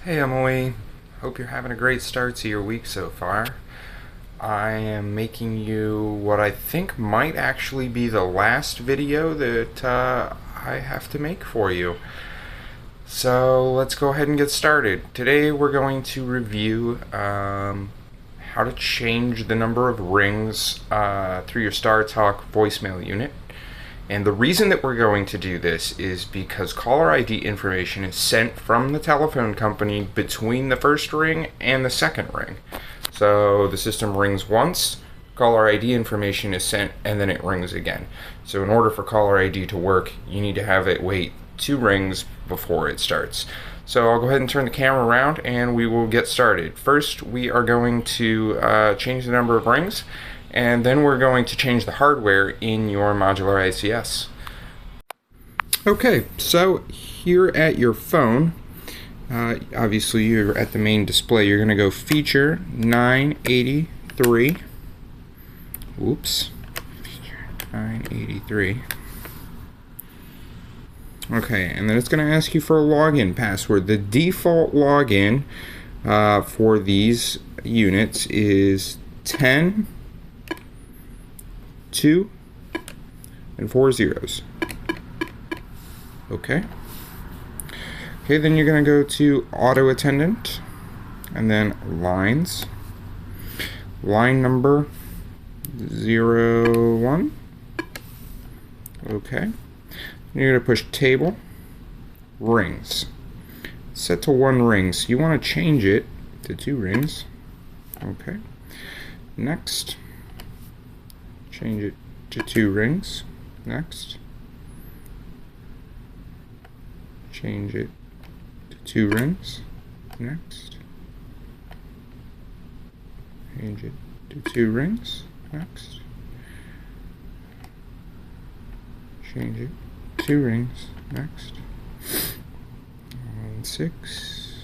Hey Emily, hope you're having a great start to your week so far. I am making you what I think might actually be the last video that I have to make for you. So let's go ahead and get started. Today we're going to review how to change the number of rings through your StarTalk voicemail unit. And the reason that we're going to do this is because caller ID information is sent from the telephone company between the first ring and the second ring. So the system rings once, caller ID information is sent, and then it rings again. So in order for caller ID to work, you need to have it wait 2 rings before it starts. So I'll go ahead and turn the camera around and we will get started. First, we are going to change the number of rings, and then we're going to change the hardware in your modular ICS. Okay, so here at your phone, obviously you're at the main display. You're going to go feature 983. Whoops. Feature 983. Okay, and then it's going to ask you for a login password. The default login for these units is 10, 2, and 4 zeros. Okay, then you're going to go to auto attendant and then lines, line number 01. Okay, you're going to push table rings, set to 1 ring, so you want to change it to 2 rings. Okay, next, change it to 2 rings. Next, change it to 2 rings. Next, change it to 2 rings. Next, change it to 2 rings. Next, and 6,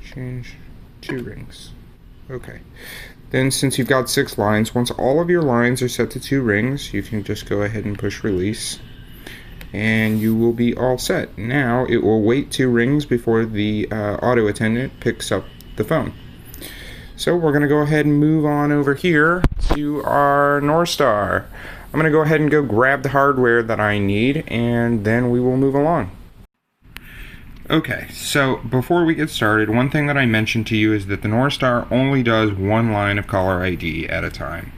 change 2 rings. Okay. Then since you've got 6 lines, once all of your lines are set to 2 rings, you can just go ahead and push release and you will be all set. Now it will wait 2 rings before the auto attendant picks up the phone. So we're going to go ahead and move on over here to our Northstar. I'm going to go ahead and go grab the hardware that I need, and then we will move along. Okay, so before we get started, one thing that I mentioned to you is that the Northstar only does 1 line of caller ID at a time.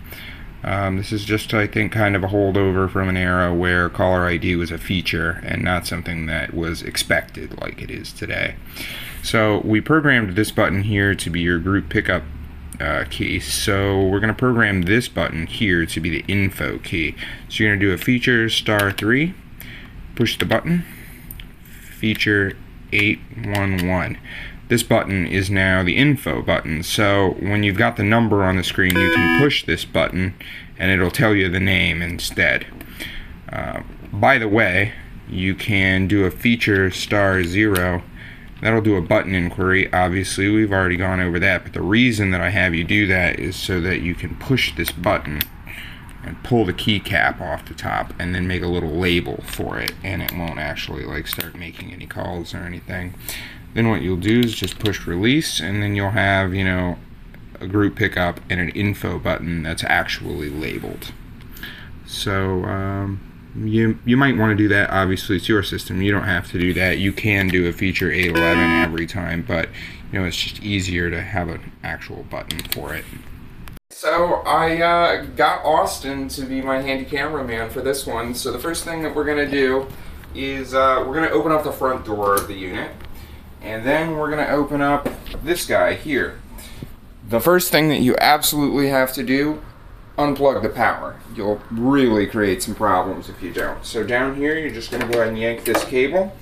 This is just, I think, kind of a holdover from an era where caller ID was a feature and not something that was expected like it is today. So we programmed this button here to be your group pickup key. So we're going to program this button here to be the info key. So you're going to do a feature *3, push the button, feature 811. This button is now the info button, so when you've got the number on the screen, you can push this button and it'll tell you the name instead. By the way, you can do a feature *0. That'll do a button inquiry. Obviously, we've already gone over that, but the reason that I have you do that is so that you can push this button and pull the keycap off the top and then make a little label for it, and it won't actually like start making any calls or anything. Then what you'll do is just push release, and then you'll have, you know, a group pickup and an info button that's actually labeled. So you might want to do that. Obviously it's your system, you don't have to do that. You can do a feature 811 every time, but you know, it's just easier to have an actual button for it. So I got Austin to be my handy cameraman for this one. So the first thing that we're going to do is we're going to open up the front door of the unit, and then we're going to open up this guy here. The first thing that you absolutely have to do, unplug the power. You'll really create some problems if you don't. So down here, you're just going to go ahead and yank this cable,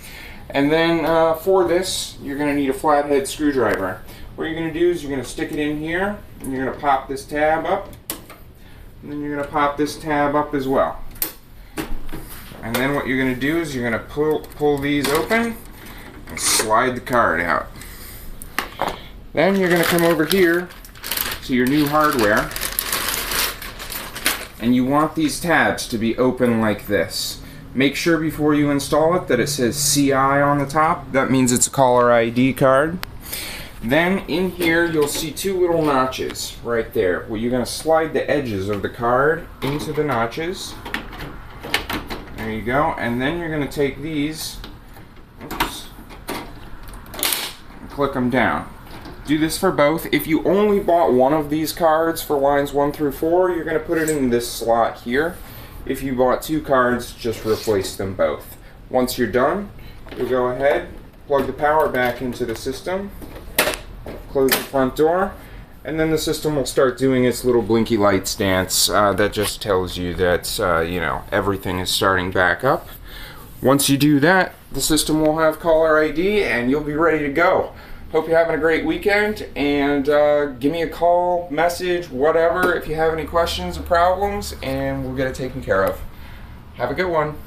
and then for this, you're going to need a flathead screwdriver. What you're going to do is you're going to stick it in here, and you're going to pop this tab up, and then you're going to pop this tab up as well. And then what you're going to do is you're going to pull these open and slide the card out. Then you're going to come over here to your new hardware, and you want these tabs to be open like this. Make sure before you install it that it says CI on the top. That means it's a caller ID card. Then in here you'll see two little notches right there where you're going to slide the edges of the card into the notches. There you go. And then you're going to take these, oops, and click them down. Do this for both. If you only bought one of these cards for lines 1 through 4, you're going to put it in this slot here. If you bought 2 cards, just replace them both. Once you're done, you go ahead, plug the power back into the system, close the front door, and then the system will start doing its little blinky lights dance. That just tells you that everything is starting back up. Once you do that, the system will have caller ID and you'll be ready to go. Hope you're having a great weekend, and give me a call, message, whatever if you have any questions or problems, and we'll get it taken care of. Have a good one.